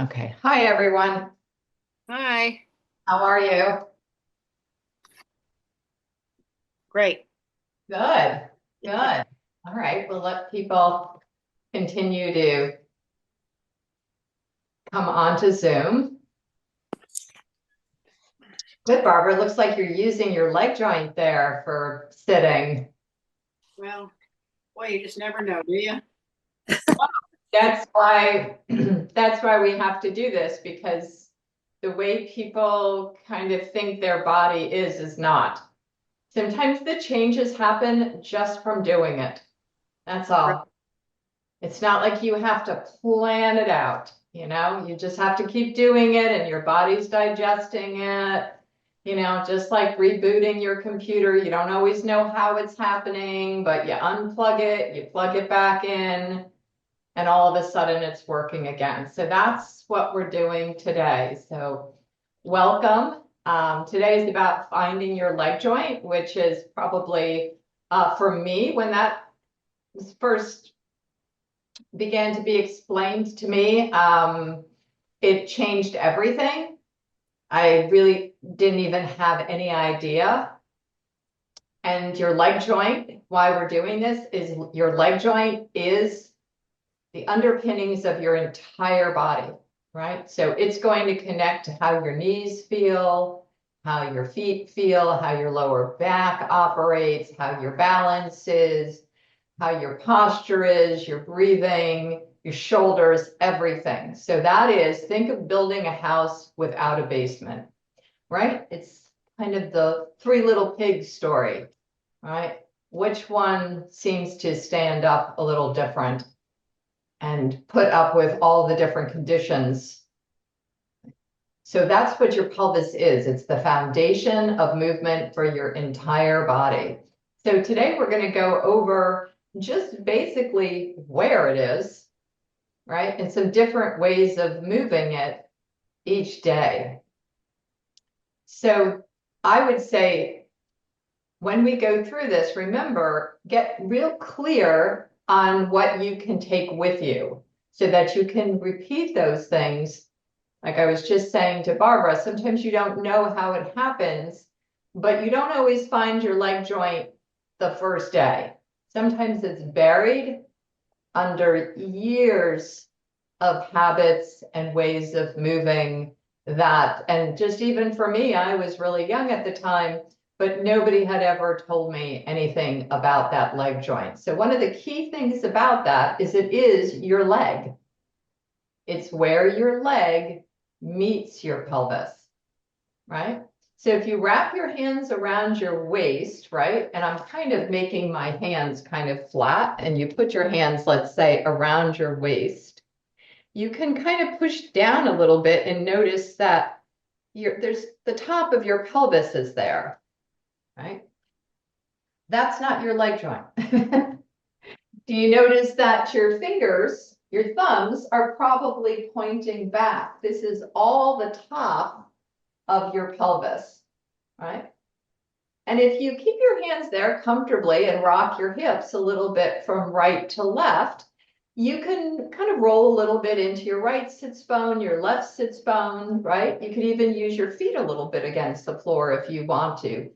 Okay. Hi, everyone. Hi. How are you? Great. Good. Good. All right. We'll let people continue to come onto Zoom. Good, Barbara. Looks like you're using your leg joint there for sitting. Well, boy, you just never know, do you? That's why that's why we have to do this because the way people kind of think their body is not. Sometimes the changes happen just from doing it. That's Right. all. It's not like you have to plan it out, you just have to keep doing it and your body's digesting it, just like rebooting your computer. You don't always know how it's happening, but you unplug it, you plug it back in, and all of a sudden it's working again. So that's what we're doing today. So welcome. Today is about finding your leg joint, which is probably for me, when that was first began to be explained to me, it changed everything. I really didn't even have any idea. And your leg joint, why we're doing this, is your leg joint is the underpinnings of your entire body, right? So it's going to connect to how your knees feel, how your feet feel, how your lower back operates, how your balance is, how your posture is, your breathing, your shoulders, everything. So that is, think of building a house without a basement, right? It's kind of the three little pigs story, right? Which one seems to stand up a little different and put up with all the different conditions? So that's what your pelvis is. It's the foundation of movement for your entire body. So today we're going to go over just basically where it is, right? And some different ways of moving it each day. So I would say when we go through this, remember, get real clear on what you can take with you so that you can repeat those things. Like I was just saying to Barbara, sometimes you don't know how it happens, but you don't always find your leg joint the first day. Sometimes it's buried under years of habits and ways of moving that. And just even for me, I was really young at the time, but nobody had ever told me anything about that leg joint. So one of the key things about that is it is your leg. It's where your leg meets your pelvis, right? So if you wrap your hands around your waist, right? And I'm kind of making my hands kind of flat, and you put your hands, let's say, around your waist, you can kind of push down a little bit and notice that there's the top of your pelvis is there, right? That's not your leg joint. Do you notice that your fingers, your thumbs, are probably pointing back? This is all the top of your pelvis, right? And if you keep your hands there comfortably and rock your hips a little bit from right to left, you can kind of roll a little bit into your right sits bone, your left sits bone, right? You could even use your feet a little bit against the floor if you want to.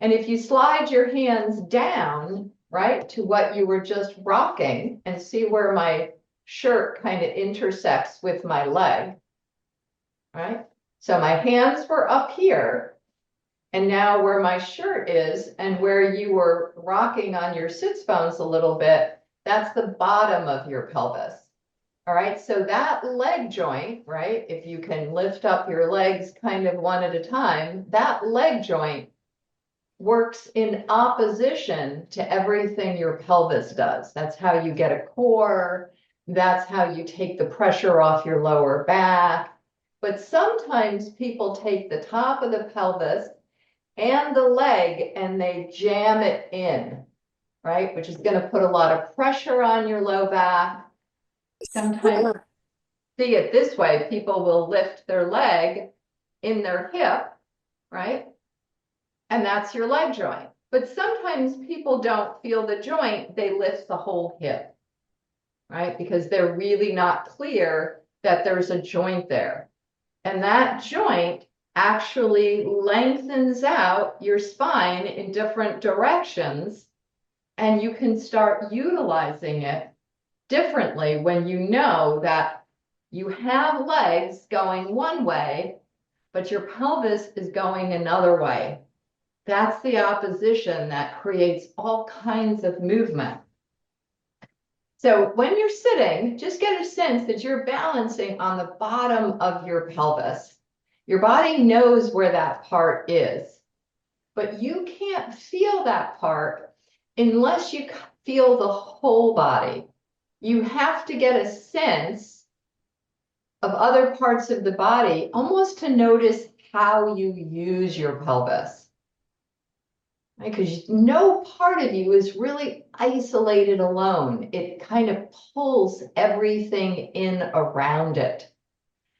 And if you slide your hands down, right, to what you were just rocking and see where my shirt kind of intersects with my leg, right? So my hands were up here, and now where my shirt is and where you were rocking on your sits bones a little bit, that's the bottom of your pelvis. All right, so that leg joint, right, if you can lift up your legs kind of one at a time, that leg joint works in opposition to everything your pelvis does. That's how you get a core. That's how you take the pressure off your lower back. But sometimes people take the top of the pelvis and the leg and they jam it in, right? Which is going to put a lot of pressure on your low back. Sometimes see it this way, people will lift their leg in their hip, right? And that's your leg joint. But sometimes people don't feel the joint, they lift the whole hip, right? Because they're really not clear that there's a joint there. And that joint actually lengthens out your spine in different directions. And you can start utilizing it differently when you know that you have legs going one way, but your pelvis is going another way. That's the opposition that creates all kinds of movement. So when you're sitting, just get a sense that you're balancing on the bottom of your pelvis. Your body knows where that part is, but you can't feel that part unless you feel the whole body. You have to get a sense of other parts of the body, almost to notice how you use your pelvis. Because no part of you is really isolated alone. It kind of pulls everything in around it.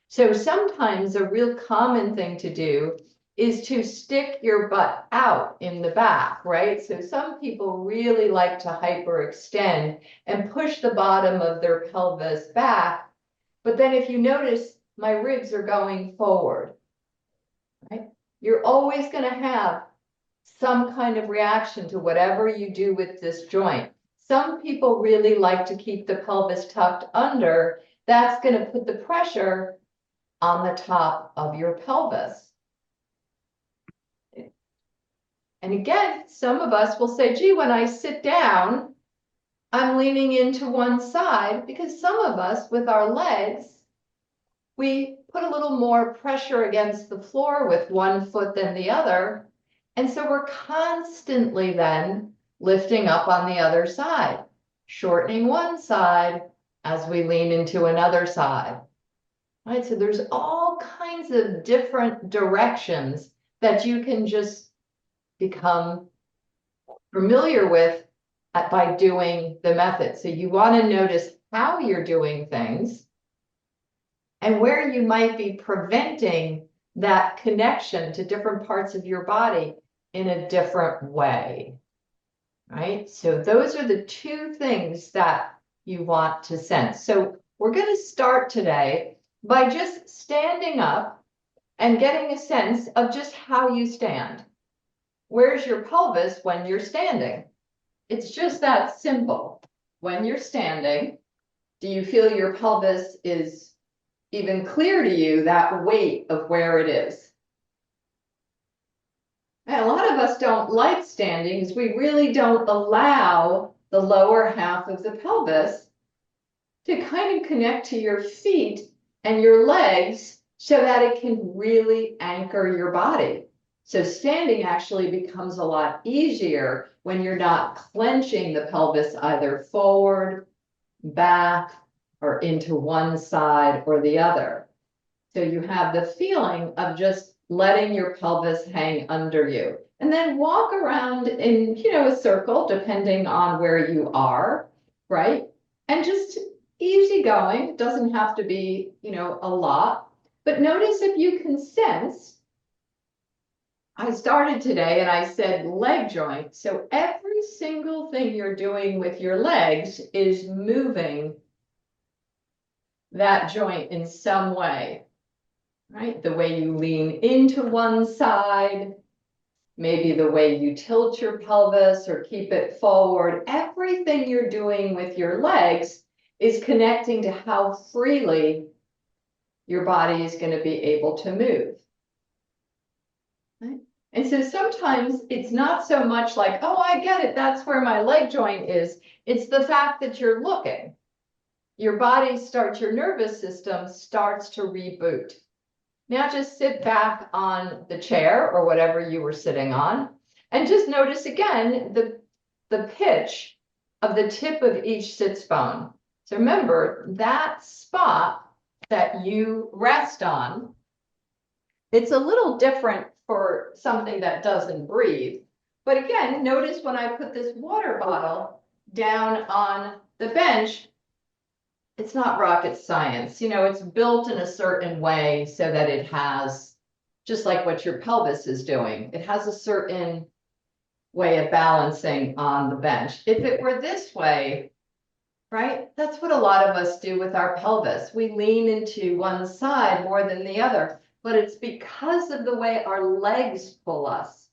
So sometimes a real common thing to do is to stick your butt out in the back, right? So some people really like to hyperextend and push the bottom of their pelvis back. But then if you notice, my ribs are going forward, right? You're always going to have some kind of reaction to whatever you do with this joint. Some people really like to keep the pelvis tucked under. That's going to put the pressure on the top of your pelvis. And again, some of us will say, gee, when I sit down, I'm leaning into one side, because some of us with our legs, we put a little more pressure against the floor with one foot than the other. And so we're constantly then lifting up on the other side, shortening one side as we lean into another side. Right? So there's all kinds of different directions that you can just become familiar with by doing the method. So you want to notice how you're doing things and where you might be preventing that connection to different parts of your body in a different way, right? So those are the two things that you want to sense. So we're going to start today by just standing up and getting a sense of just how you stand. Where's your pelvis when you're standing? It's just that simple. When you're standing, do you feel your pelvis is even clear to you, that weight of where it is? And a lot of us don't like standing because we really don't allow the lower half of the pelvis to kind of connect to your feet and your legs so that it can really anchor your body. So standing actually becomes a lot easier when you're not clenching the pelvis either forward, back, or into one side or the other. So you have the feeling of just letting your pelvis hang under you. And then walk around in, a circle, depending on where you are, right? And just easy going. It doesn't have to be, a lot. But notice if you can sense. I started today and I said leg joint. So every single thing you're doing with your legs is moving that joint in some way, right? The way you lean into one side, maybe the way you tilt your pelvis or keep it forward. Everything you're doing with your legs is connecting to how freely your body is going to be able to move. Right? And so sometimes it's not so much like, oh, I get it, that's where my leg joint is. It's the fact that you're looking. Your body starts, your nervous system starts to reboot. Now just sit back on the chair or whatever you were sitting on and just notice again the pitch of the tip of each sits bone. So remember that spot that you rest on, it's a little different for something that doesn't breathe. But again, notice when I put this water bottle down on the bench, it's not rocket science. It's built in a certain way so that it has, just like what your pelvis is doing, it has a certain way of balancing on the bench. If it were this way, right? That's what a lot of us do with our pelvis. We lean into one side more than the other, but it's because of the way our legs pull us,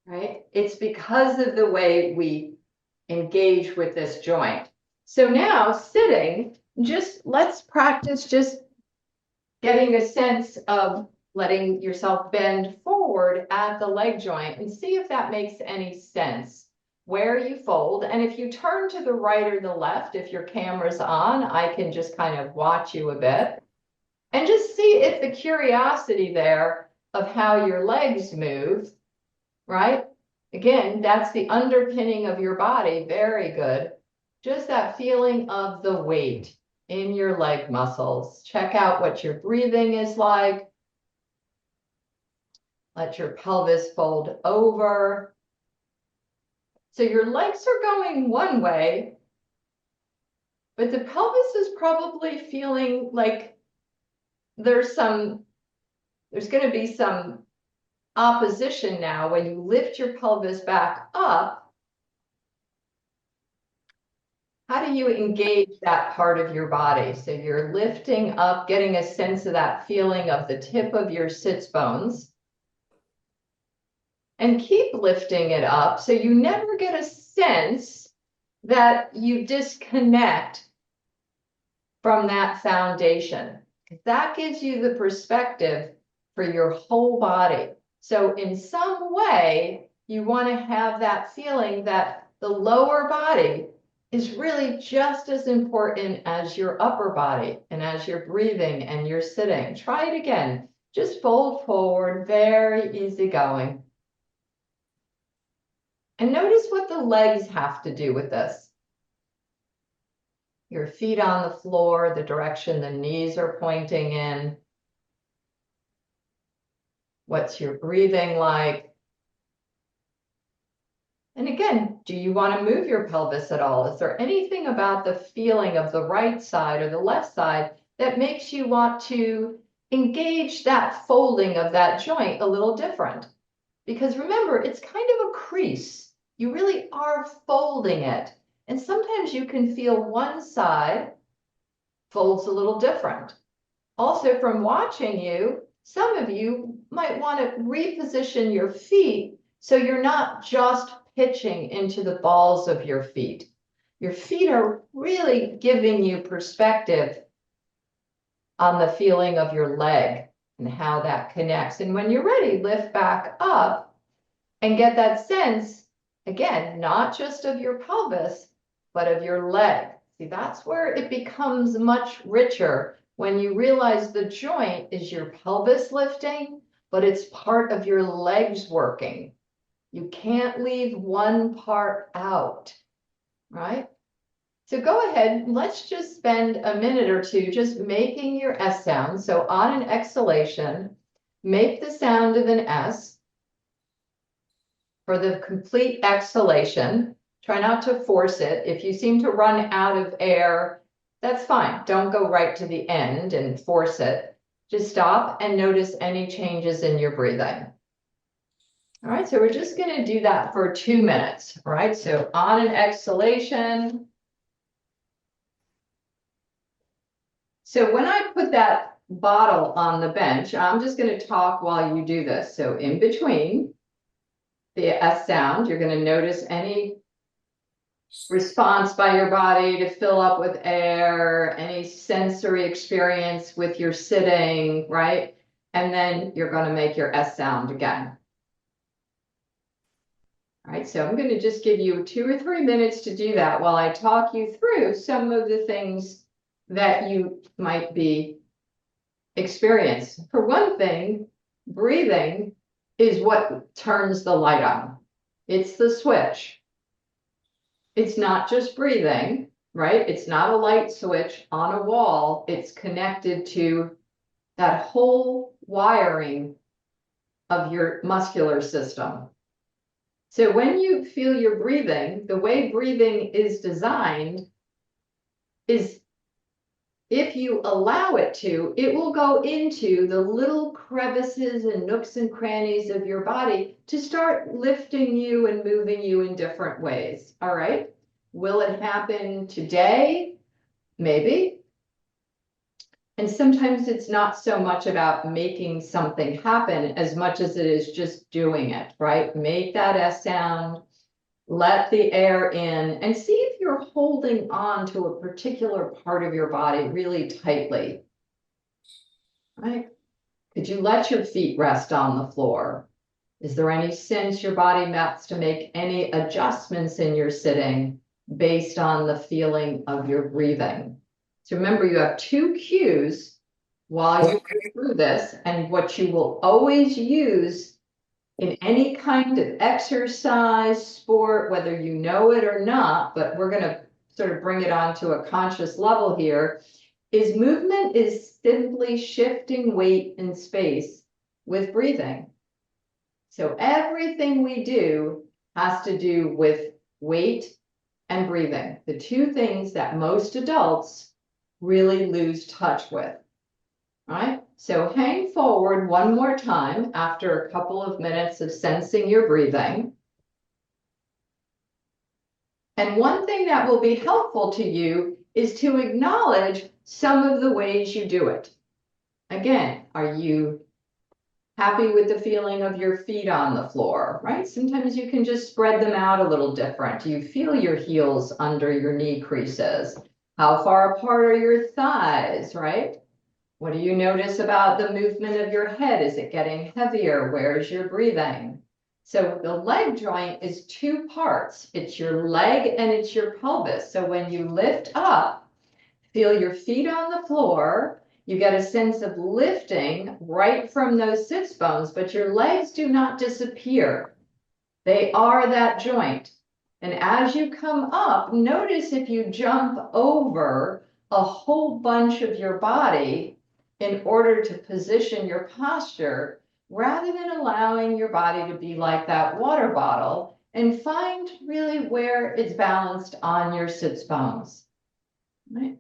right? It's because of the way we engage with this joint. So now sitting, let's practice just getting a sense of letting yourself bend forward at the leg joint and see if that makes any sense where you fold. And if you turn to the right or the left, if your camera's on, I can just kind of watch you a bit and just see if the curiosity there of how your legs move, right? Again, that's the underpinning of your body. Very good. Just that feeling of the weight in your leg muscles. Check out what your breathing is like. Let your pelvis fold over. So your legs are going one way, but the pelvis is probably feeling like there's going to be some opposition now when you lift your pelvis back up. How do you engage that part of your body? So you're lifting up, getting a sense of that feeling of the tip of your sits bones. And keep lifting it up so you never get a sense that you disconnect from that foundation. That gives you the perspective for your whole body. So in some way, you want to have that feeling that the lower body is really just as important as your upper body and as you're breathing and you're sitting. Try it again. Just fold forward, very easy going. And notice what the legs have to do with this. Your feet on the floor, the direction the knees are pointing in. What's your breathing like? And again, do you want to move your pelvis at all? Is there anything about the feeling of the right side or the left side that makes you want to engage that folding of that joint a little different? Because remember, it's kind of a crease. You really are folding it. And sometimes you can feel one side folds a little different. Also, from watching you, some of you might want to reposition your feet so you're not just pitching into the balls of your feet. Your feet are really giving you perspective on the feeling of your leg and how that connects. And when you're ready, lift back up and get that sense, again, not just of your pelvis, but of your leg. See, that's where it becomes much richer when you realize the joint is your pelvis lifting, but it's part of your legs working. You can't leave one part out, right? So go ahead, let's just spend a minute or two just making your S sound. So on an exhalation, make the sound of an S. For the complete exhalation, try not to force it. If you seem to run out of air, that's fine. Don't go right to the end and force it. Just stop and notice any changes in your breathing. All right, so we're just going to do that for 2 minutes. All right, so on an exhalation. So when I put that bottle on the bench, I'm just going to talk while you do this. So in between the S sound, you're going to notice any response by your body to fill up with air, any sensory experience with your sitting, right? And then you're going to make your S sound again. All right, so I'm going to just give you 2 or 3 minutes to do that while I talk you through some of the things that you might be experiencing. For one thing, breathing is what turns the light on. It's the switch. It's not just breathing, right? It's not a light switch on a wall. It's connected to that whole wiring of your muscular system. So when you feel your breathing, the way breathing is designed is if you allow it to, it will go into the little crevices and nooks and crannies of your body to start lifting you and moving you in different ways. All right. Will it happen today? Maybe. And sometimes it's not so much about making something happen as much as it is just doing it, right? Make that S sound, let the air in, and see if you're holding on to a particular part of your body really tightly, right? Could you let your feet rest on the floor? Is there any sense your body wants to make any adjustments in your sitting based on the feeling of your breathing? So remember, you have two cues while you go through this, and what you will always use in any kind of exercise, sport, whether you know it or not, but we're going to sort of bring it onto a conscious level here, is movement is simply shifting weight in space with breathing. So everything we do has to do with weight and breathing, the two things that most adults really lose touch with. All right, so hang forward one more time after a couple of minutes of sensing your breathing. And one thing that will be helpful to you is to acknowledge some of the ways you do it. Again, are you happy with the feeling of your feet on the floor, right? Sometimes you can just spread them out a little different. Do you feel your heels under your knee creases? How far apart are your thighs, right? What do you notice about the movement of your head? Is it getting heavier? Where's your breathing? So the leg joint is two parts. It's your leg and it's your pelvis. So when you lift up, feel your feet on the floor. You get a sense of lifting right from those sits bones, but your legs do not disappear. They are that joint. And as you come up, notice if you jump over a whole bunch of your body in order to position your posture, rather than allowing your body to be like that water bottle, and find really where it's balanced on your sits bones, right?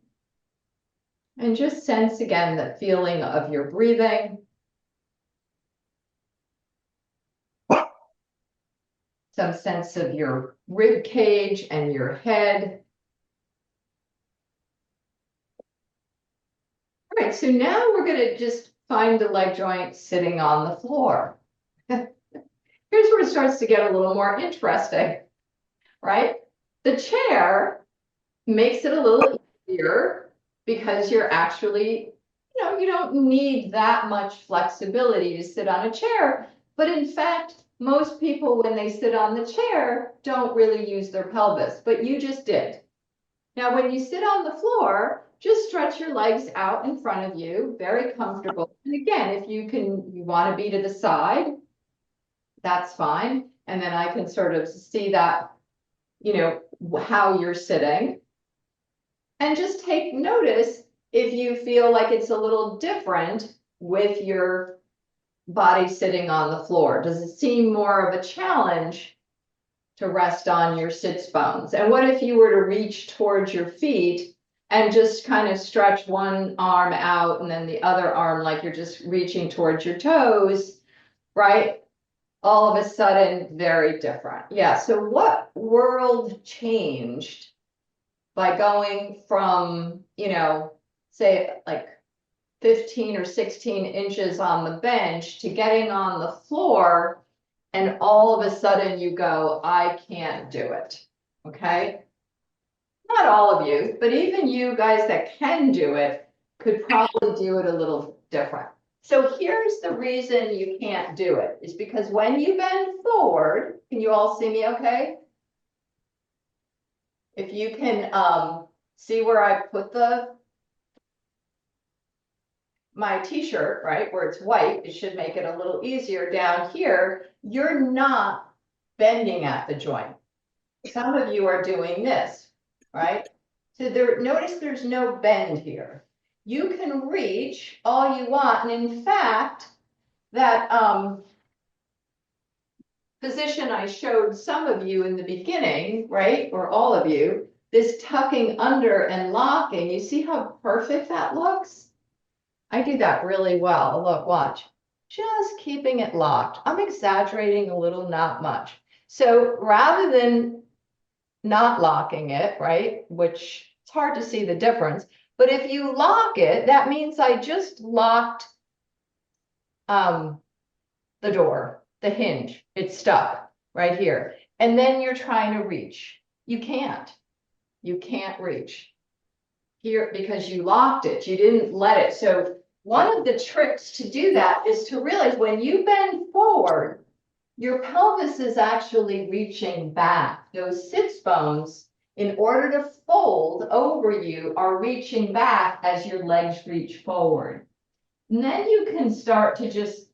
And just sense again the feeling of your breathing. Some sense of your rib cage and your head. All right, so now we're going to just find the leg joint sitting on the floor. Here's where it starts to get a little more interesting, right? The chair makes it a little easier because you're actually, you don't need that much flexibility to sit on a chair. But in fact, most people, when they sit on the chair, don't really use their pelvis, but you just did. Now, when you sit on the floor, just stretch your legs out in front of you, very comfortable. And again, if you want to be to the side, that's fine. And then I can sort of see that, how you're sitting. And just take notice if you feel like it's a little different with your body sitting on the floor. Does it seem more of a challenge to rest on your sits bones? And what if you were to reach towards your feet and just kind of stretch one arm out and then the other arm like you're just reaching towards your toes, right? All of a sudden, very different. Yeah, so what world changed by going from, say like 15 or 16 inches on the bench to getting on the floor, and all of a sudden you go, I can't do it, okay? Not all of you, but even you guys that can do it could probably do it a little different. So here's the reason you can't do it, is because when you bend forward, can you all see me okay? If you can see where I put my t-shirt, right, where it's white, it should make it a little easier. Down here, you're not bending at the joint. Some of you are doing this, right? So notice there's no bend here. You can reach all you want. And in fact, that position I showed some of you in the beginning, right, or all of you, this tucking under and locking, you see how perfect that looks? I do that really well. Look, watch. Just keeping it locked. I'm exaggerating a little, not much. So rather than not locking it, right? Which it's hard to see the difference. But if you lock it, that means I just locked the door, the hinge. It's stuck right here. And then you're trying to reach. You can't. You can't reach here because you locked it. You didn't let it. So one of the tricks to do that is to realize when you bend forward, your pelvis is actually reaching back. Those sits bones, in order to fold over you, are reaching back as your legs reach forward. And then you can start to just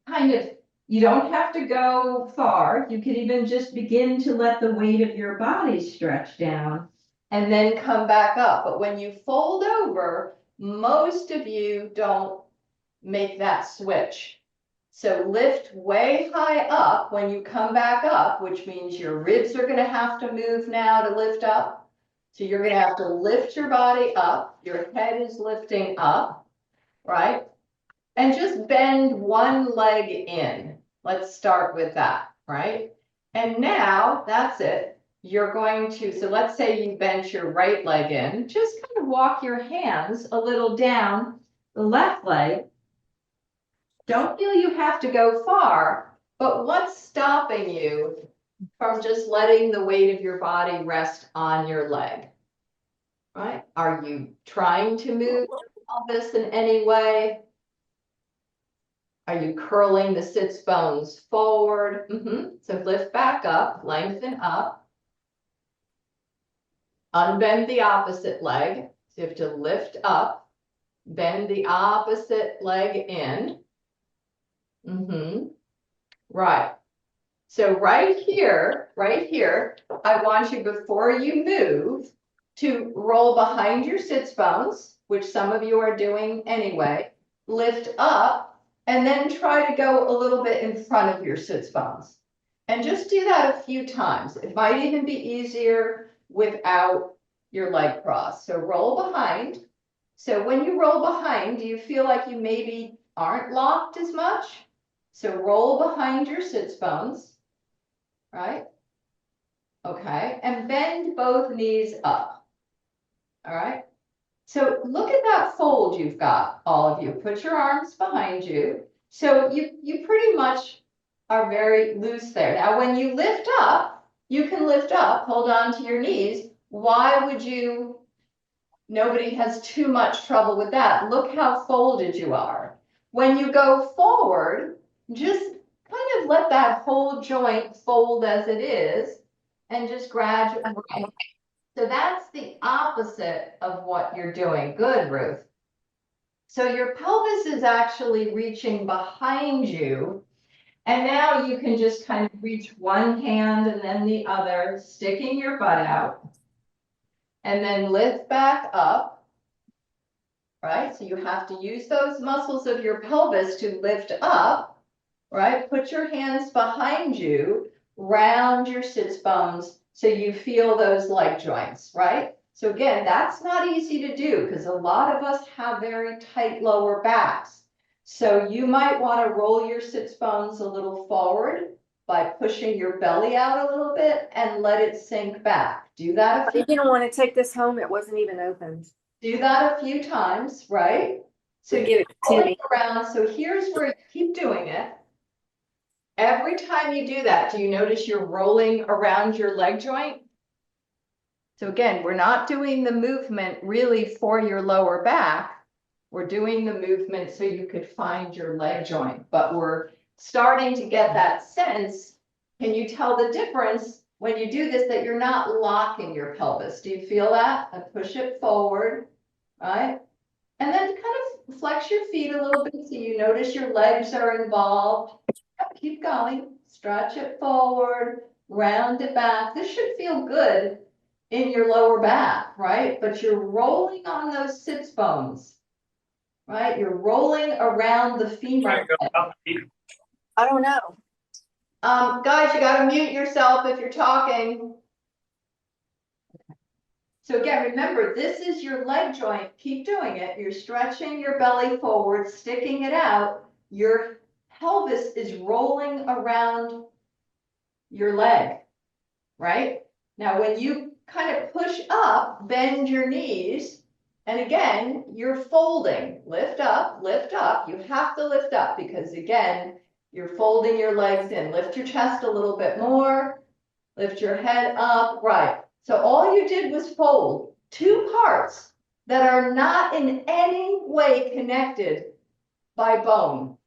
kind of, you don't have to go far. You can even just begin to let the weight of your body stretch down and then come back up. But when you fold over, most of you don't make that switch. So lift way high up when you come back up, which means your ribs are going to have to move now to lift up. So you're going to have to lift your body up. Your head is lifting up, right? And just bend one leg in. Let's start with that, right? And now that's it. You're going to, so let's say you bent your right leg in, just kind of walk your hands a little down the left leg. Don't feel you have to go far, but what's stopping you from just letting the weight of your body rest on your leg? Right? Are you trying to move your pelvis in any way? Are you curling the sits bones forward? So lift back up, lengthen up. Unbend the opposite leg. So you have to lift up, bend the opposite leg in. Right. So right here, I want you, before you move, to roll behind your sits bones, which some of you are doing anyway. Lift up, and then try to go a little bit in front of your sits bones. And just do that a few times. It might even be easier without your leg cross. So roll behind. So when you roll behind, do you feel like you maybe aren't locked as much? So roll behind your sits bones, right? Okay, and bend both knees up, all right? So look at that fold you've got, all of you. Put your arms behind you. So you pretty much are very loose there. Now, when you lift up, you can lift up, hold on to your knees. Why would you? Nobody has too much trouble with that. Look how folded you are. When you go forward, just kind of let that whole joint fold as it is and just gradually. So that's the opposite of what you're doing. Good, Ruth. So your pelvis is actually reaching behind you. And now you can just kind of reach one hand and then the other, sticking your butt out. And then lift back up. Right? So you have to use those muscles of your pelvis to lift up, right? Put your hands behind you, round your sits bones so you feel those leg joints, right? So again, that's not easy to do because a lot of us have very tight lower backs. So you might want to roll your sits bones a little forward by pushing your belly out a little bit and let it sink back. Do that. You didn't want to take this home. It wasn't even opened. Do that a few times, right? So you're rolling around. So here's where you keep doing it. Every time you do that, do you notice you're rolling around your leg joint? So again, we're not doing the movement really for your lower back. We're doing the movement so you could find your leg joint, but we're starting to get that sense. Can you tell the difference when you do this, that you're not locking your pelvis? Do you feel that? And push it forward, right? And then kind of flex your feet a little bit so you notice your legs are involved. Keep going, stretch it forward, round it back. This should feel good in your lower back, right? But you're rolling on those sits bones, right? You're rolling around the femur. I don't know. Guys, you got to mute yourself if you're talking. So again, remember, this is your leg joint. Keep doing it. You're stretching your belly forward, sticking it out. Your pelvis is rolling around your leg, right? Now, when you kind of push up, bend your knees, and again, you're folding. Lift up, lift up. You have to lift up because again, you're folding your legs in. Lift your chest a little bit more. Lift your head up, right. So all you did was fold two parts that are not in any way connected by bone,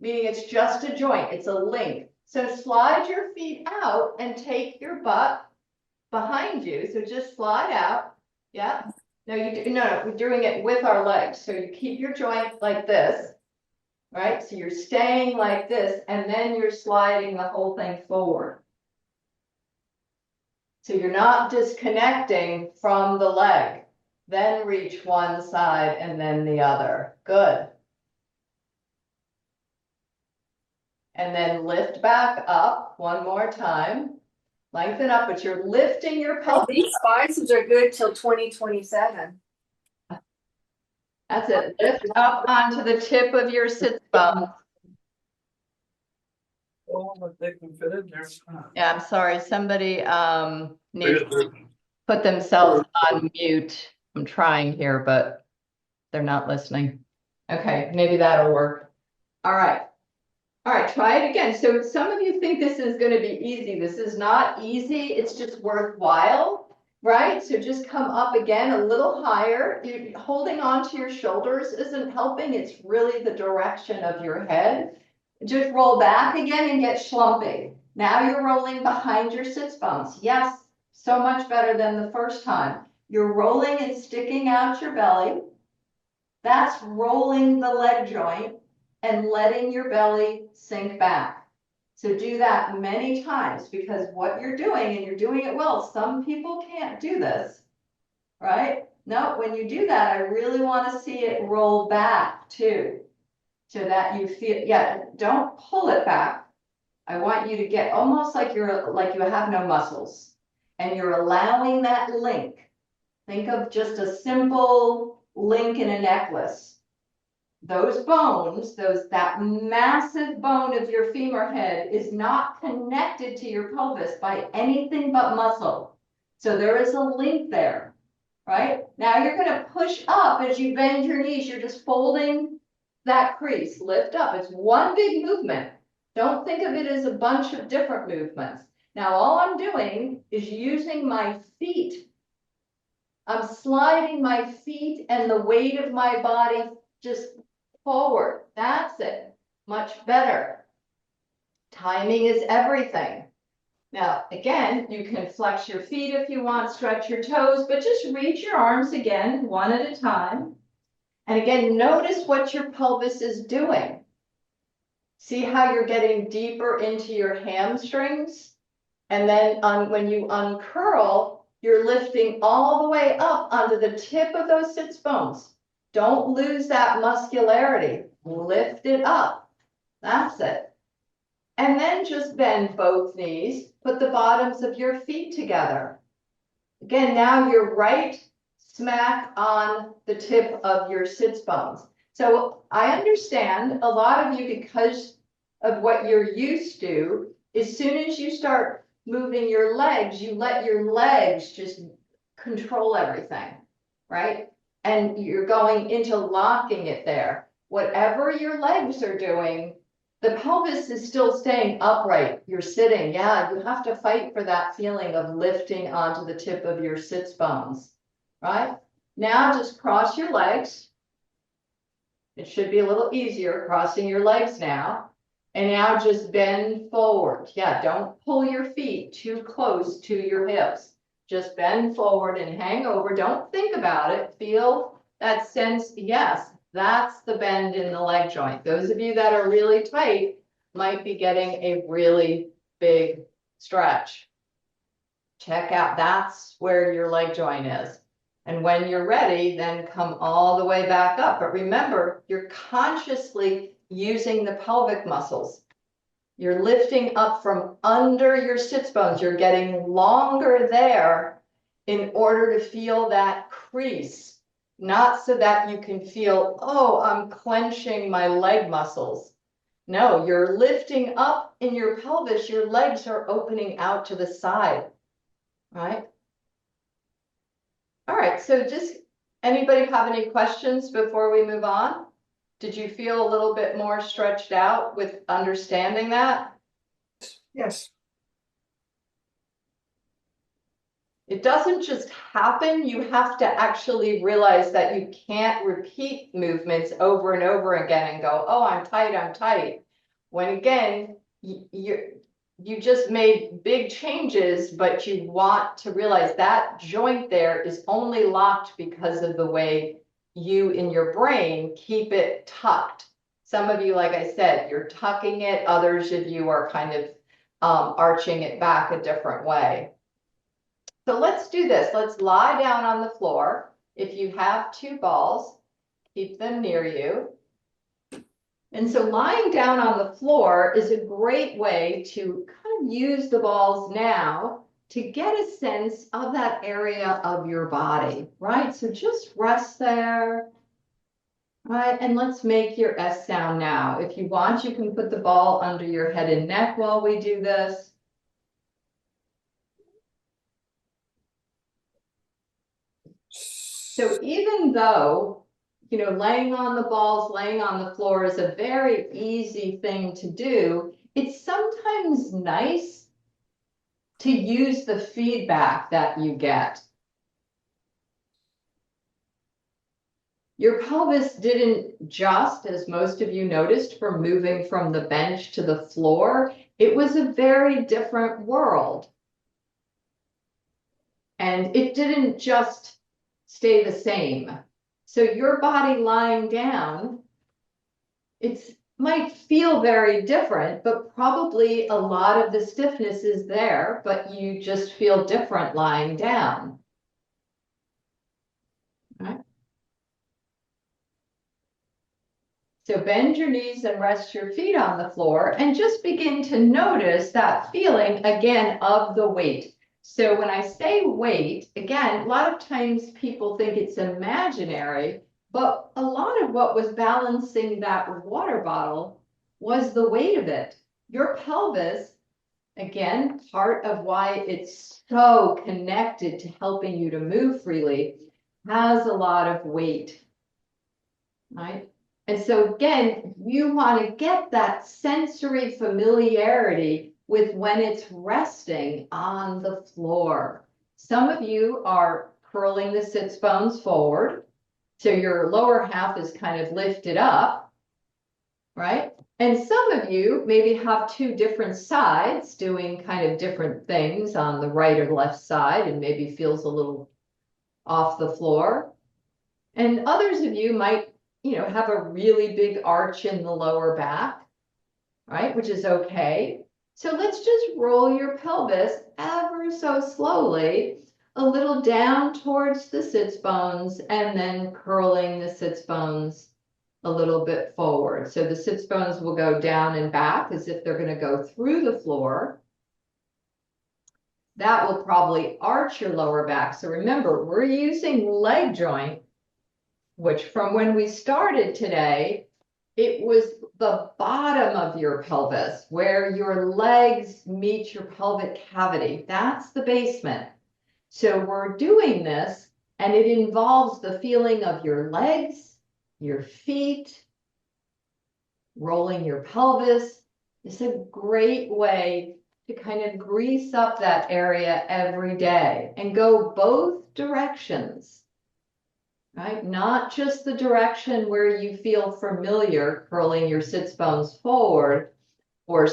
meaning it's just a joint, it's a link. So slide your feet out and take your butt behind you. So just slide out. Yeah. No, we're doing it with our legs. So you keep your joint like this, right? So you're staying like this, and then you're sliding the whole thing forward. So you're not disconnecting from the leg. Then reach one side and then the other. Good. And then lift back up one more time. Lengthen up, but you're lifting your Oh, pelvis. these spices are good till 2027. That's it. Lift up onto the tip of your sit bone. Oh, but they can fit in there. Yeah, I'm sorry. Somebody needs to put themselves on mute. I'm trying here, but they're not listening. Okay, maybe that'll work. All right. All right, try it again. So some of you think this is going to be easy. This is not easy. It's just worthwhile, right? So just come up again a little higher. You're holding on to your shoulders isn't helping. It's really the direction of your head. Just roll back again and get schlumping. Now you're rolling behind your sits bones. Yes, so much better than the first time. You're rolling and sticking out your belly. That's rolling the leg joint and letting your belly sink back. So do that many times because what you're doing, and you're doing it well, some people can't do this, right? No, when you do that, I really want to see it roll back too, so that you feel, yeah, don't pull it back. I want you to get almost like you have no muscles and you're allowing that link. Think of just a simple link in a necklace. Those bones, that massive bone of your femur head is not connected to your pelvis by anything but muscle. So there is a link there, right? Now you're going to push up as you bend your knees. You're just folding that crease. Lift up. It's one big movement. Don't think of it as a bunch of different movements. Now all I'm doing is using my feet. I'm sliding my feet and the weight of my body just forward. That's it. Much better. Timing is everything. Now, again, you can flex your feet if you want, stretch your toes, but just reach your arms again, one at a time. And again, notice what your pelvis is doing. See how you're getting deeper into your hamstrings? And then when you uncurl, you're lifting all the way up onto the tip of those sits bones. Don't lose that muscularity. Lift it up. That's it. And then just bend both knees. Put the bottoms of your feet together. Again, now you're right smack on the tip of your sits bones. So I understand a lot of you, because of what you're used to, as soon as you start moving your legs, you let your legs just control everything, right? And you're going into locking it there. Whatever your legs are doing, the pelvis is still staying upright. You're sitting. Yeah, you have to fight for that feeling of lifting onto the tip of your sits bones, right? Now just cross your legs. It should be a little easier crossing your legs now. And now just bend forward. Yeah, don't pull your feet too close to your hips. Just bend forward and hang over. Don't think about it. Feel that sense. Yes, that's the bend in the leg joint. Those of you that are really tight might be getting a really big stretch. Check out, that's where your leg joint is. And when you're ready, then come all the way back up. But remember, you're consciously using the pelvic muscles. You're lifting up from under your sits bones. You're getting longer there in order to feel that crease, not so that you can feel, oh, I'm clenching my leg muscles. No, you're lifting up in your pelvis. Your legs are opening out to the side. right? All right, so just anybody have any questions before we move on? Did you feel a little bit more stretched out with understanding that? Yes. It doesn't just happen. You have to actually realize that you can't repeat movements over and over again and go, oh, I'm tight, I'm tight. When again, you just made big changes, but you want to realize that joint there is only locked because of the way you in your brain keep it tucked. Some of you, like I said, you're tucking it. Others of you are kind of arching it back a different way. So let's do this. Let's lie down on the floor. If you have two balls, keep them near you. And so lying down on the floor is a great way to kind of use the balls now to get a sense of that area of your body, right? So just rest there, right? And let's make your S sound now. If you want, you can put the ball under your head and neck while we do this. So even though, laying on the balls, laying on the floor is a very easy thing to do, it's sometimes nice to use the feedback that you get. Your pelvis didn't just, as most of you noticed, from moving from the bench to the floor, it was a very different world. And it didn't just stay the same. So your body lying down, it might feel very different, but probably a lot of the stiffness is there, but you just feel different lying down. Right? So bend your knees and rest your feet on the floor and just begin to notice that feeling again of the weight. So when I say weight, again, a lot of times people think it's imaginary, but a lot of what was balancing that water bottle was the weight of it. Your pelvis, again, part of why it's so connected to helping you to move freely, has a lot of weight, right? And so again, you want to get that sensory familiarity with when it's resting on the floor. Some of you are curling the sits bones forward. So your lower half is kind of lifted up, right? And some of you maybe have two different sides doing kind of different things on the right or left side and maybe feels a little off the floor. And others of you might have a really big arch in the lower back, right? Which is okay. So let's just roll your pelvis ever so slowly, a little down towards the sits bones and then curling the sits bones a little bit forward. So the sits bones will go down and back as if they're going to go through the floor. That will probably arch your lower back. So remember, we're using leg joint, which from when we started today, it was the bottom of your pelvis where your legs meet your pelvic cavity. That's the basement. So we're doing this and it involves the feeling of your legs, your feet, rolling your pelvis. It's a great way to kind of grease up that area every day and go both directions. Right? Not just the direction where you feel familiar curling your sits bones forward or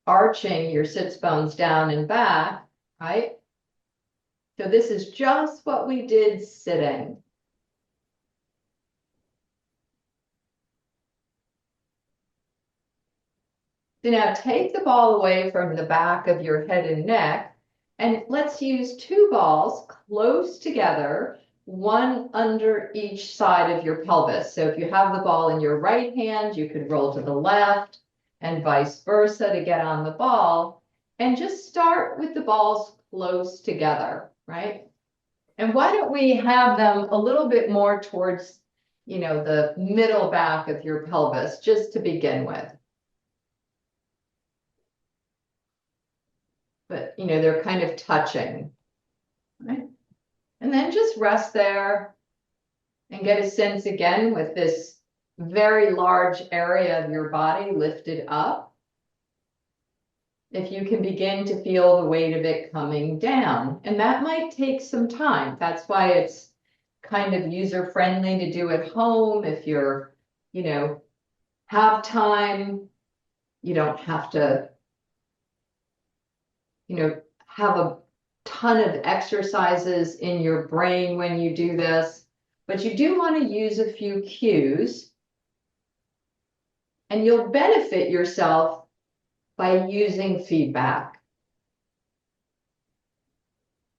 arching your sits bones down and back, right? So this is just what we did sitting. So now take the ball away from the back of your head and neck, and let's use two balls close together, one under each side of your pelvis. So if you have the ball in your right hand, you could roll to the left and vice versa to get on the ball. And just start with the balls close together, right? And why don't we have them a little bit more towards, the middle back of your pelvis, just to begin with. But, they're kind of touching. right? And then just rest there and get a sense again with this very large area of your body lifted up. If you can begin to feel the weight of it coming down, and that might take some time. That's why it's kind of user friendly to do at home. If you're, have time, you don't have to, have a ton of exercises in your brain when you do this, but you do want to use a few cues, and you'll benefit yourself by using feedback.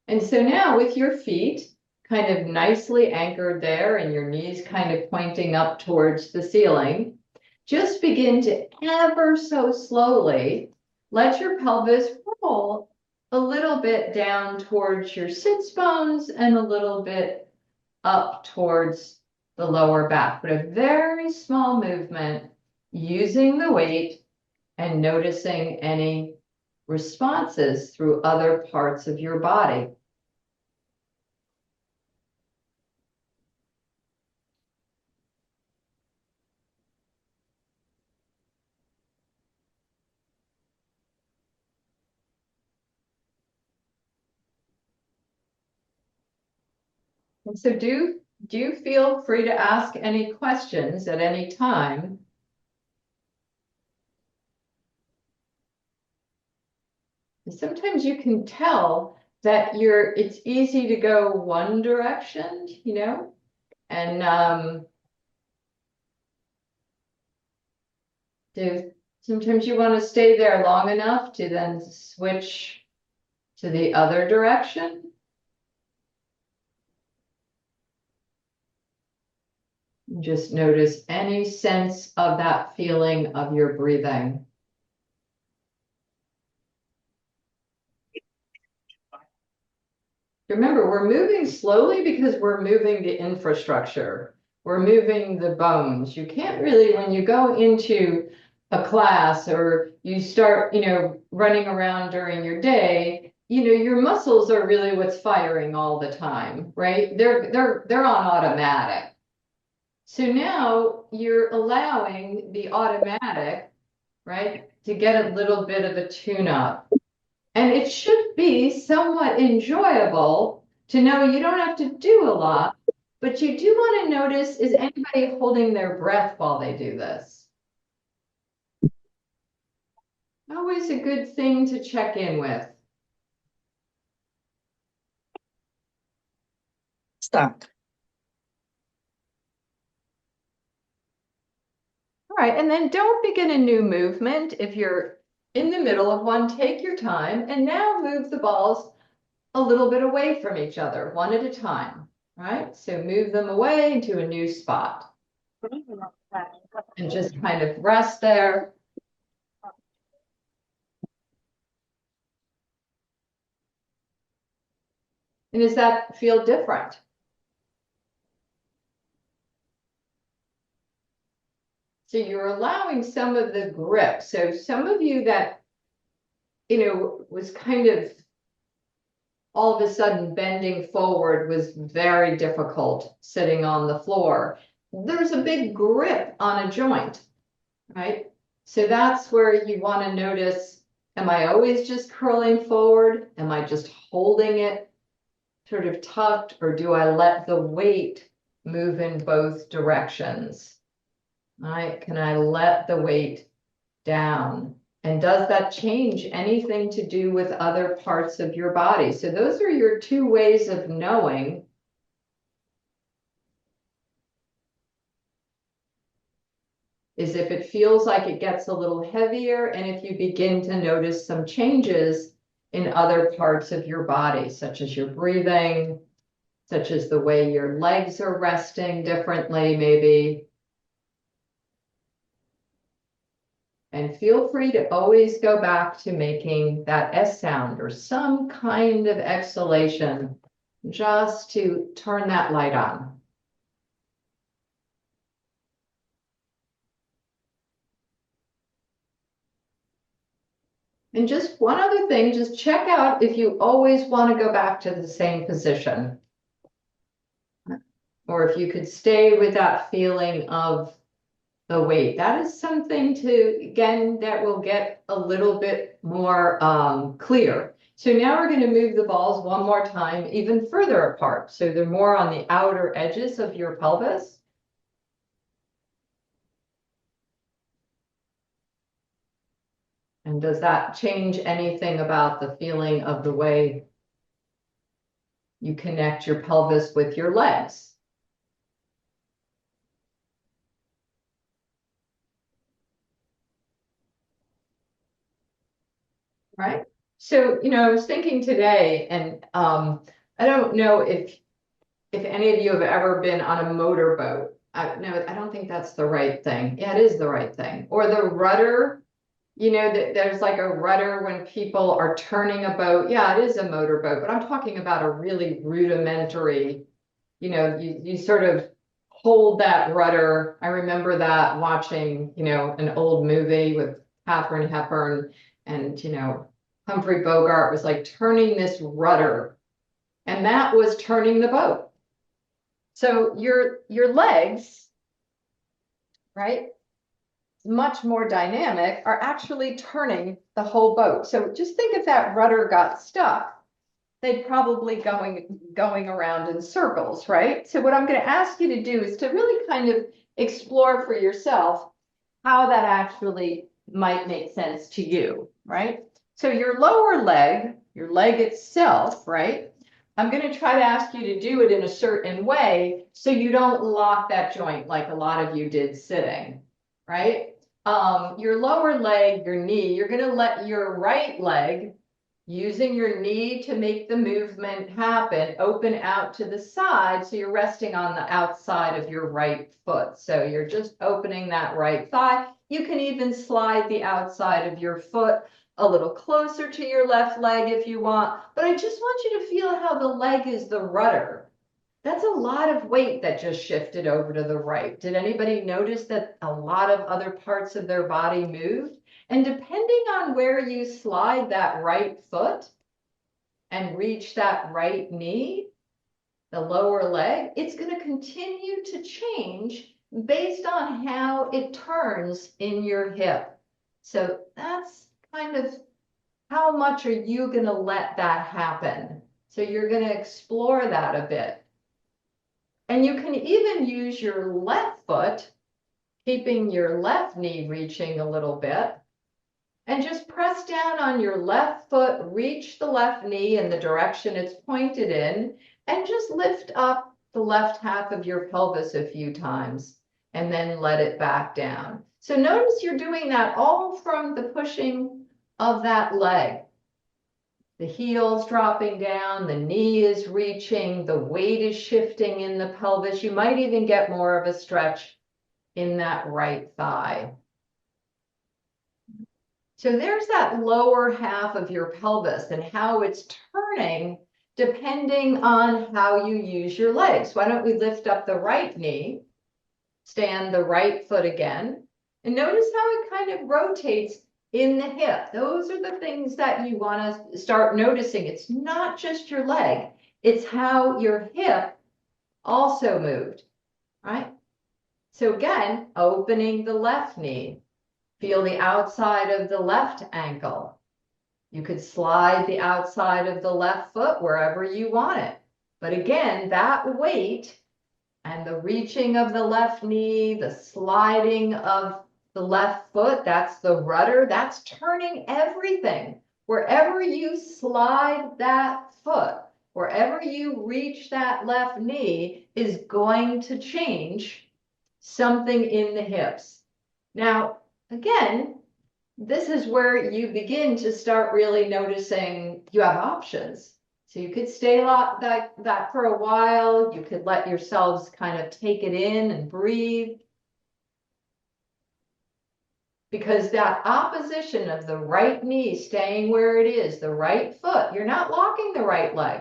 And so now with your feet kind of nicely anchored there and your knees kind of pointing up towards the ceiling, just begin to ever so slowly let your pelvis roll a little bit down towards your sits bones and a little bit up towards the lower back, but a very small movement using the weight and noticing any responses through other parts of your body. And so do feel free to ask any questions at any time. Sometimes you can tell that it's easy to go one direction, and sometimes you want to stay there long enough to then switch to the other direction. Just notice any sense of that feeling of your breathing. Remember, we're moving slowly because we're moving the infrastructure. We're moving the bones. You can't really, when you go into a class or you start, running around during your day, your muscles are really what's firing all the time, right? They're on automatic. So now you're allowing the automatic, right, to get a little bit of a tune-up. And it should be somewhat enjoyable to know you don't have to do a lot, but you do want to notice, is anybody holding their breath while they do this? Always a good thing to check in with. Stop. All right, and then don't begin a new movement. If you're in the middle of one, take your time and now move the balls a little bit away from each other, one at a time, right? So move them away into a new spot and just kind of rest there. And does that feel different? So you're allowing some of the grip. So some of you that, was kind of all of a sudden bending forward was very difficult sitting on the floor. There's a big grip on a joint, right? So that's where you want to notice, am I always just curling forward? Am I just holding it sort of tucked, or do I let the weight move in both directions? All right, can I let the weight down? And does that change anything to do with other parts of your body? So those are your two ways of knowing. Is if it feels like it gets a little heavier, and if you begin to notice some changes in other parts of your body, such as your breathing, such as the way your legs are resting differently, maybe. And feel free to always go back to making that S sound or some kind of exhalation just to turn that light on. And just one other thing, just check out if you always want to go back to the same position. Or if you could stay with that feeling of the weight. That is something to, again, that will get a little bit more clear. So now we're going to move the balls one more time, even further apart. So they're more on the outer edges of your pelvis. And does that change anything about the feeling of the way you connect your pelvis with your legs? Right? So, I was thinking today, and I don't know if any of you have ever been on a motorboat. No, I don't think that's the right thing. Yeah, it is the right thing. Or the rudder. There's like a rudder when people are turning a boat. Yeah, it is a motorboat, but I'm talking about a really rudimentary, you sort of hold that rudder. I remember that watching, an old movie with Katharine Hepburn and, Humphrey Bogart was like turning this rudder, and that was turning the boat. So your legs, right? Much more dynamic, are actually turning the whole boat. So just think if that rudder got stuck, they'd probably going around in circles, right? So what I'm going to ask you to do is to really kind of explore for yourself how that actually might make sense to you, right? So your lower leg, your leg itself, right? I'm going to try to ask you to do it in a certain way so you don't lock that joint like a lot of you did sitting, right? Your lower leg, your knee, you're going to let your right leg, using your knee to make the movement happen, open out to the side. So you're resting on the outside of your right foot. So you're just opening that right thigh. You can even slide the outside of your foot a little closer to your left leg if you want. But I just want you to feel how the leg is the rudder. That's a lot of weight that just shifted over to the right. Did anybody notice that a lot of other parts of their body moved? And depending on where you slide that right foot and reach that right knee, the lower leg, it's going to continue to change based on how it turns in your hip. So that's kind of how much are you going to let that happen? So you're going to explore that a bit. And you can even use your left foot, keeping your left knee reaching a little bit, and just press down on your left foot, reach the left knee in the direction it's pointed in, and just lift up the left half of your pelvis a few times, and then let it back down. So notice you're doing that all from the pushing of that leg. The heel's dropping down, the knee is reaching, the weight is shifting in the pelvis. You might even get more of a stretch in that right thigh. So there's that lower half of your pelvis and how it's turning depending on how you use your legs. Why don't we lift up the right knee, stand the right foot again, and notice how it kind of rotates in the hip. Those are the things that you want to start noticing. It's not just your leg, it's how your hip also moved, right? So again, opening the left knee, feel the outside of the left ankle. You could slide the outside of the left foot wherever you want it. But again, that weight and the reaching of the left knee, the sliding of the left foot, that's the rudder, that's turning everything. Wherever you slide that foot, wherever you reach that left knee is going to change something in the hips. Now, again, this is where you begin to start really noticing you have options. So you could stay like that for a while. You could let yourselves kind of take it in and breathe. Because that opposition of the right knee staying where it is, the right foot, you're not locking the right leg.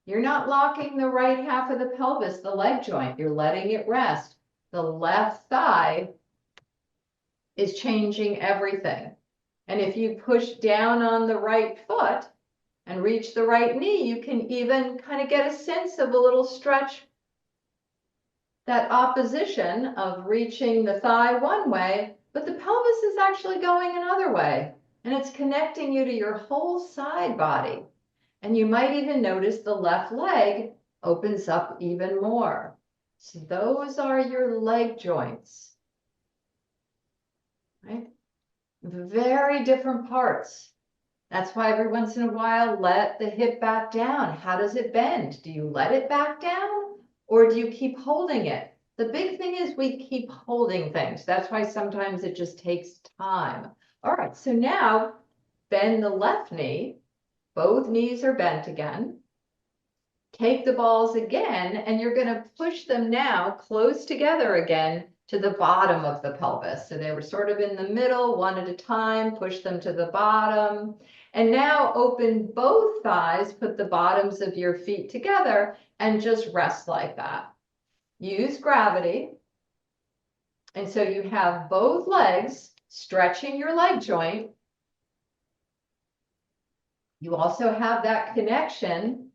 You're not locking the right half of the pelvis, the leg joint. You're letting it rest. The left thigh is changing everything. And if you push down on the right foot and reach the right knee, you can even kind of get a sense of a little stretch, that opposition of reaching the thigh one way, but the pelvis is actually going another way. And it's connecting you to your whole side body. And you might even notice the left leg opens up even more. So those are your leg joints, right? Very different parts. That's why every once in a while, let the hip back down. How does it bend? Do you let it back down or do you keep holding it? The big thing is we keep holding things. That's why sometimes it just takes time. All right, so now bend the left knee. Both knees are bent again. Take the balls again, and you're going to push them now close together again to the bottom of the pelvis. So they were sort of in the middle, one at a time, push them to the bottom. And now open both thighs, put the bottoms of your feet together, and just rest like that. Use gravity. And so you have both legs stretching your leg joint. You also have that connection,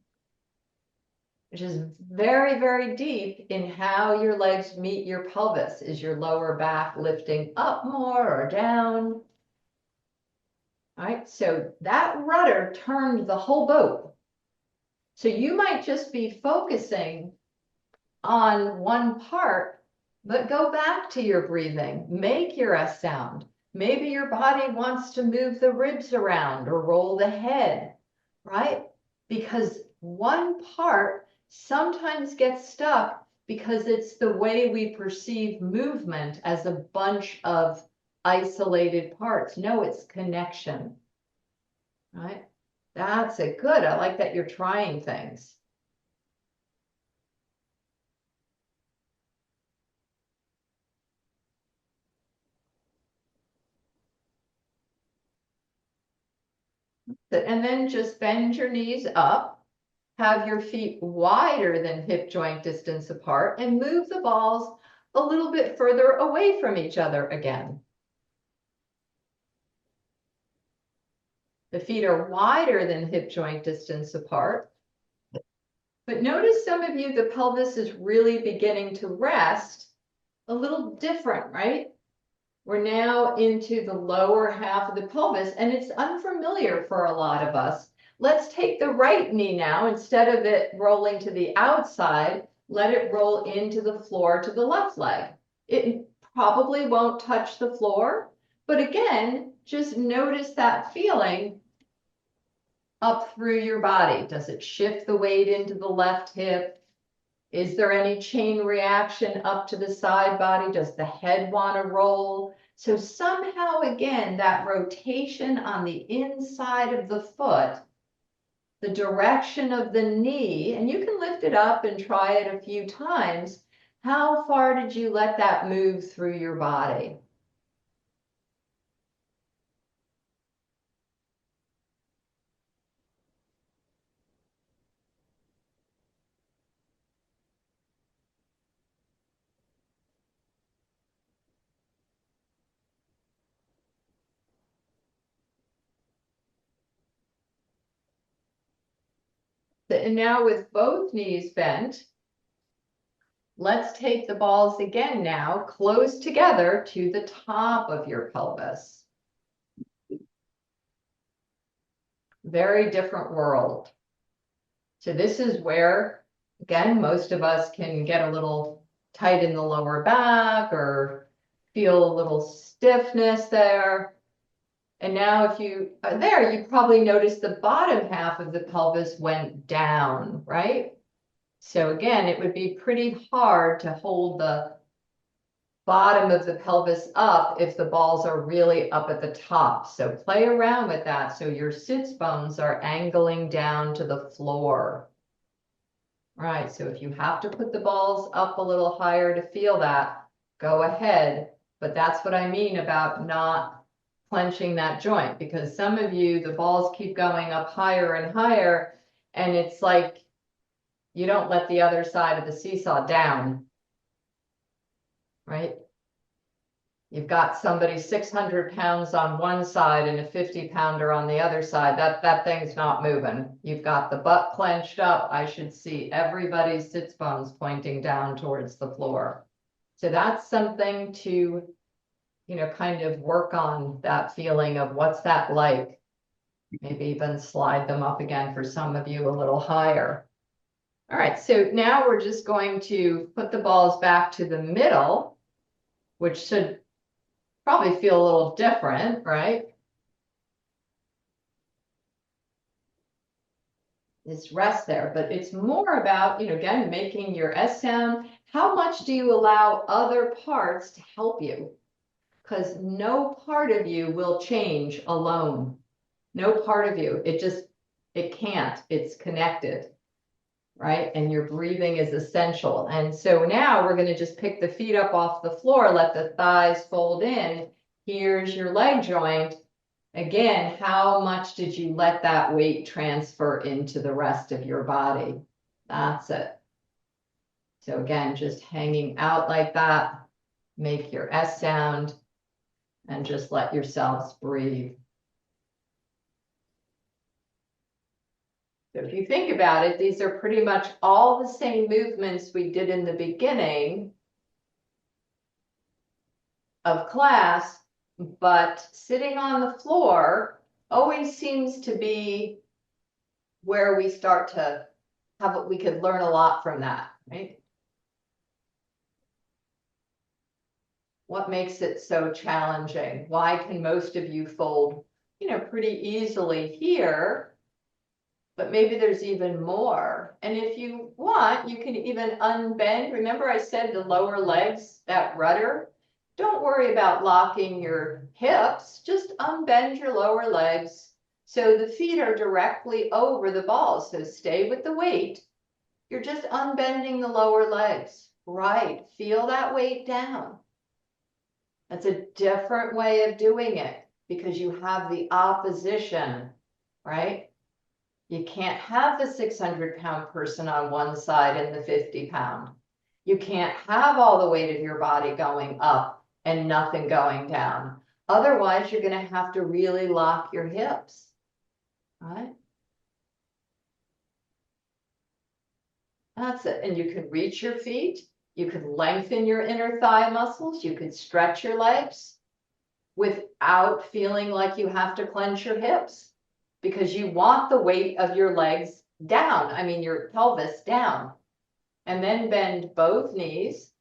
which is very, very deep in how your legs meet your pelvis. Is your lower back lifting up more or down? All right, so that rudder turned the whole boat. So you might just be focusing on one part, but go back to your breathing. Make your S sound. Maybe your body wants to move the ribs around or roll the head, right? Because one part sometimes gets stuck because it's the way we perceive movement as a bunch of isolated parts. No, it's connection, right? That's it. Good. I like that you're trying things. And then just bend your knees up, have your feet wider than hip joint distance apart, and move the balls a little bit further away from each other again. The feet are wider than hip joint distance apart. But notice some of you, the pelvis is really beginning to rest a little different, right? We're now into the lower half of the pelvis, and it's unfamiliar for a lot of us. Let's take the right knee now. Instead of it rolling to the outside, let it roll into the floor to the left leg. It probably won't touch the floor, but again, just notice that feeling up through your body. Does it shift the weight into the left hip? Is there any chain reaction up to the side body? Does the head want to roll? So somehow, again, that rotation on the inside of the foot, the direction of the knee, and you can lift it up and try it a few times. How far did you let that move through your body? And now with both knees bent, let's take the balls again now, close together to the top of your pelvis. Very different world. So this is where, again, most of us can get a little tight in the lower back or feel a little stiffness there. And now if you are there, you probably notice the bottom half of the pelvis went down, right? So again, it would be pretty hard to hold the bottom of the pelvis up if the balls are really up at the top. So play around with that. So your sits bones are angling down to the floor. Right, so if you have to put the balls up a little higher to feel that, go ahead. But that's what I mean about not clenching that joint, because some of you, the balls keep going up higher and higher, and it's like you don't let the other side of the seesaw down, right? You've got somebody 600 pounds on one side and a 50-pounder on the other side. That thing's not moving. You've got the butt clenched up. I should see everybody's sits bones pointing down towards the floor. So that's something to, kind of work on, that feeling of what's that like. Maybe even slide them up again for some of you a little higher. All right, so now we're just going to put the balls back to the middle, which should probably feel a little different, right? This rest there, but it's more about, again, making your S sound. How much do you allow other parts to help you? Because no part of you will change alone. No part of you. It can't. It's connected, right? And your breathing is essential. And so now we're going to just pick the feet up off the floor, let the thighs fold in. Here's your leg joint. Again, how much did you let that weight transfer into the rest of your body? That's it. So again, just hanging out like that. Make your S sound and just let yourselves breathe. So if you think about it, these are pretty much all the same movements we did in the beginning of class, but sitting on the floor always seems to be where we start to have what we could learn a lot from that, right? What makes it so challenging? Why can most of you fold, pretty easily here? But maybe there's even more. And if you want, you can even unbend. Remember I said the lower legs, that rudder? Don't worry about locking your hips. Just unbend your lower legs so the feet are directly over the balls. So stay with the weight. You're just unbending the lower legs. Right. Feel that weight down. That's a different way of doing it because you have the opposition, right? You can't have the 600-pound person on one side and the 50-pound. You can't have all the weight of your body going up and nothing going down. Otherwise, you're going to have to really lock your hips, right? That's it. And you can reach your feet. You can lengthen your inner thigh muscles. You can stretch your legs without feeling like you have to clench your hips because you want the weight of your legs down. I mean, your pelvis down. And then bend both knees.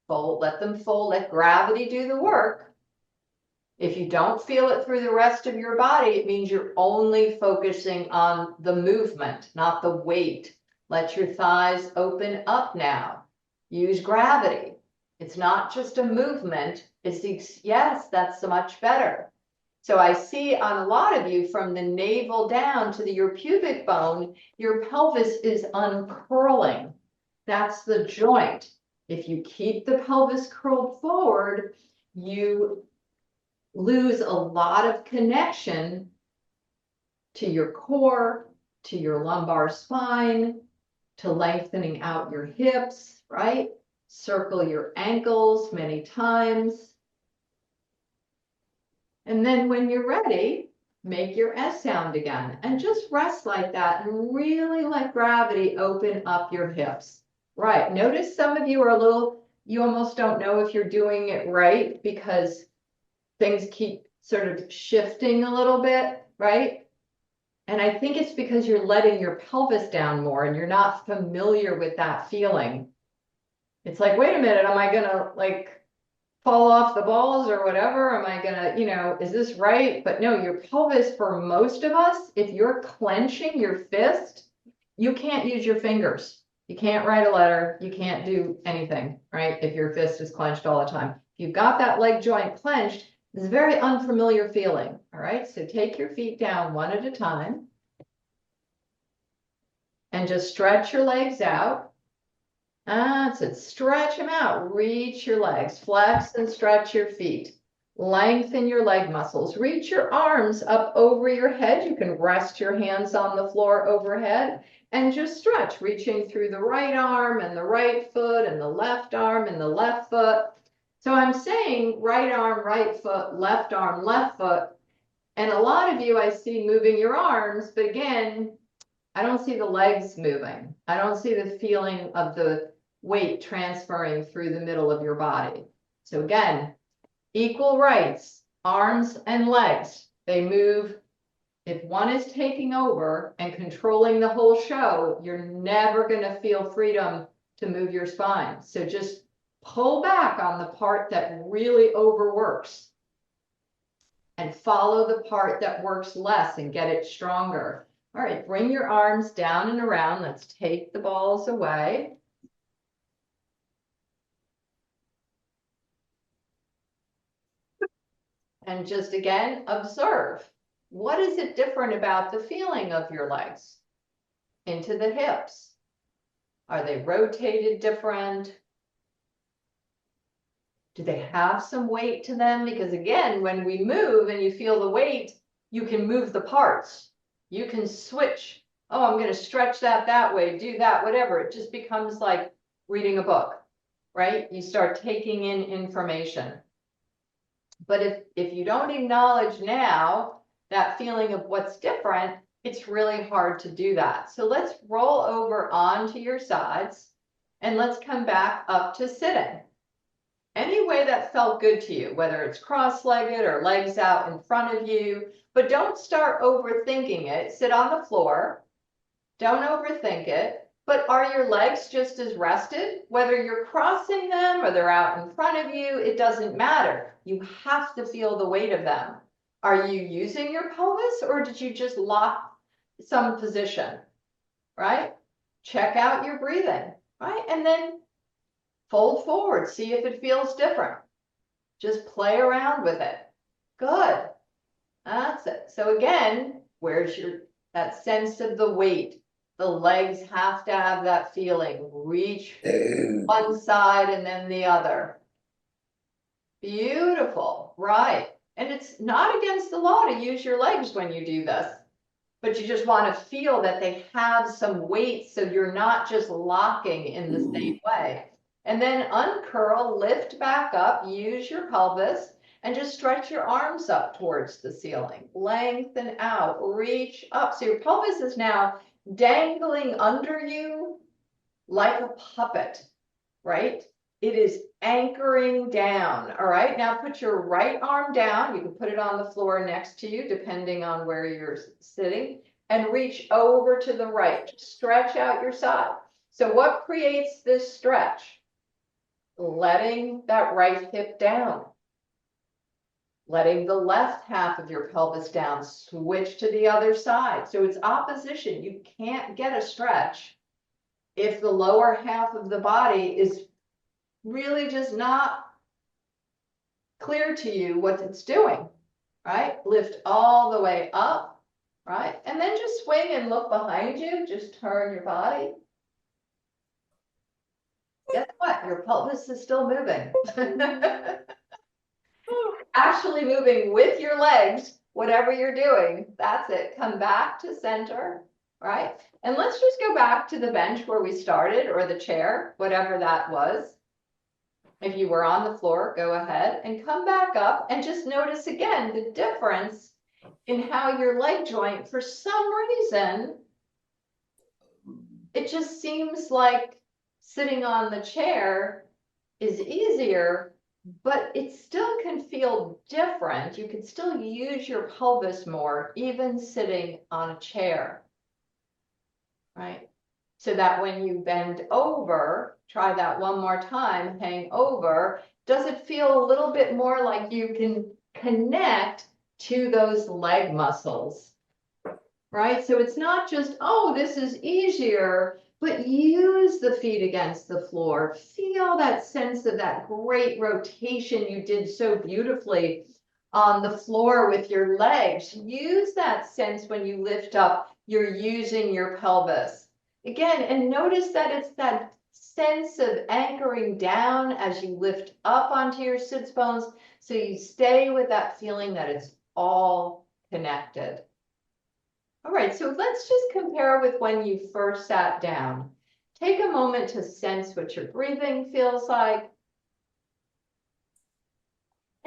Fold, let them fold, let gravity do the work. If you don't feel it through the rest of your body, it means you're only focusing on the movement, not the weight. Let your thighs open up now. Use gravity. It's not just a movement. Yes, that's so much better. So I see on a lot of you from the navel down to your pubic bone, your pelvis is uncurling. That's the joint. If you keep the pelvis curled forward, you lose a lot of connection to your core, to your lumbar spine, to lengthening out your hips, right? Circle your ankles many times. And then when you're ready, make your S sound again and just rest like that and really let gravity open up your hips. Right. Notice some of you are you almost don't know if you're doing it right because things keep sort of shifting a little bit, right? And I think it's because you're letting your pelvis down more and you're not familiar with that feeling. It's like, wait a minute, am I gonna fall off the balls or whatever? Am I gonna, is this right? But no, your pelvis, for most of us, if you're clenching your fist, you can't use your fingers. You can't write a letter. You can't do anything, right? If your fist is clenched all the time. If you've got that leg joint clenched, it's a very unfamiliar feeling, all right? So take your feet down one at a time and just stretch your legs out. That's it. Stretch them out. Reach your legs. Flex and stretch your feet. Lengthen your leg muscles. Reach your arms up over your head. You can rest your hands on the floor overhead and just stretch, reaching through the right arm and the right foot and the left arm and the left foot. So I'm saying right arm, right foot, left arm, left foot. And a lot of you I see moving your arms, but again, I don't see the legs moving. I don't see the feeling of the weight transferring through the middle of your body. So again, equal rights, arms and legs, they move. If one is taking over and controlling the whole show, you're never going to feel freedom to move your spine. So just pull back on the part that really overworks and follow the part that works less and get it stronger. All right, bring your arms down and around. Let's take the balls away. And just again, observe. What is it different about the feeling of your legs? Into the hips. Are they rotated different? Do they have some weight to them? Because again, when we move and you feel the weight, you can move the parts. You can switch. Oh, I'm going to stretch that way, do that, whatever. It just becomes like reading a book, right? You start taking in information. But if you don't acknowledge now that feeling of what's different, it's really hard to do that. So let's roll over onto your sides and let's come back up to sitting. Any way that felt good to you, whether it's cross-legged or legs out in front of you, but don't start overthinking it. Sit on the floor. Don't overthink it. But are your legs just as rested? Whether you're crossing them or they're out in front of you, it doesn't matter. You have to feel the weight of them. Are you using your pelvis or did you just lock some position, right? Check out your breathing, right? And then fold forward, see if it feels different. Just play around with it. Good. That's it. So again, where's that sense of the weight? The legs have to have that feeling. Reach one side and then the other. Beautiful. Right. And it's not against the law to use your legs when you do this, but you just want to feel that they have some weight so you're not just locking in the same way. And then uncurl, lift back up, use your pelvis, and just stretch your arms up towards the ceiling. Lengthen out, reach up. So your pelvis is now dangling under you like a puppet, right? It is anchoring down. All right, now put your right arm down. You can put it on the floor next to you, depending on where you're sitting, and reach over to the right. Stretch out your side. So what creates this stretch? Letting that right hip down. Letting the left half of your pelvis down, switch to the other side. So it's opposition. You can't get a stretch if the lower half of the body is really just not clear to you what it's doing, right? Lift all the way up, right? And then just swing and look behind you. Just turn your body. Guess what? Your pelvis is still moving. Actually moving with your legs, whatever you're doing. That's it. Come back to center, right? And let's just go back to the bench where we started, or the chair, whatever that was. If you were on the floor, go ahead and come back up and just notice again the difference in how your leg joint, for some reason, it just seems like sitting on the chair is easier, but it still can feel different. You can still use your pelvis more, even sitting on a chair, right? So that when you bend over, try that one more time, hang over, does it feel a little bit more like you can connect to those leg muscles, right? So it's not just, oh, this is easier, but use the feet against the floor. Feel that sense of that great rotation you did so beautifully on the floor with your legs. Use that sense when you lift up, you're using your pelvis. Again, and notice that it's that sense of anchoring down as you lift up onto your sits bones, so you stay with that feeling that it's all connected. All right, so let's just compare with when you first sat down. Take a moment to sense what your breathing feels like.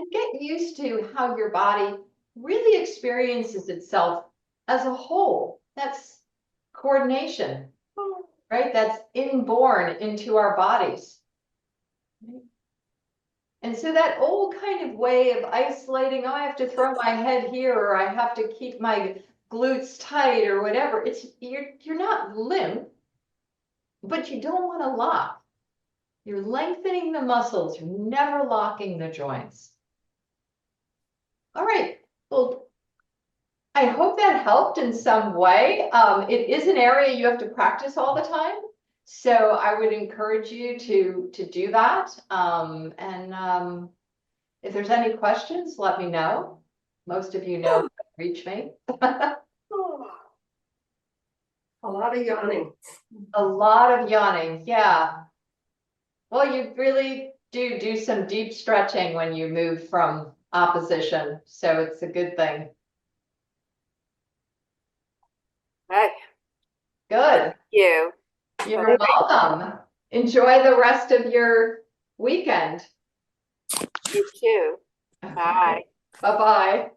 and get used to how your body really experiences itself as a whole. That's coordination, right? That's inborn into our bodies. And so that old kind of way of isolating, oh, I have to throw my head here, or I have to keep my glutes tight or whatever. You're not limp, but you don't want to lock. You're lengthening the muscles, you're never locking the joints. All right, well, I hope that helped in some way. It is an area you have to practice all the time. So I would encourage you to do that. If there's any questions, let me know. Most of you know how to reach me. A lot of yawning. A lot of yawning, yeah. Well, you really do some deep stretching when you move from opposition, so it's a good thing. Right. Good. You. You're welcome. Enjoy the rest of your weekend. You too. Bye. Bye-bye.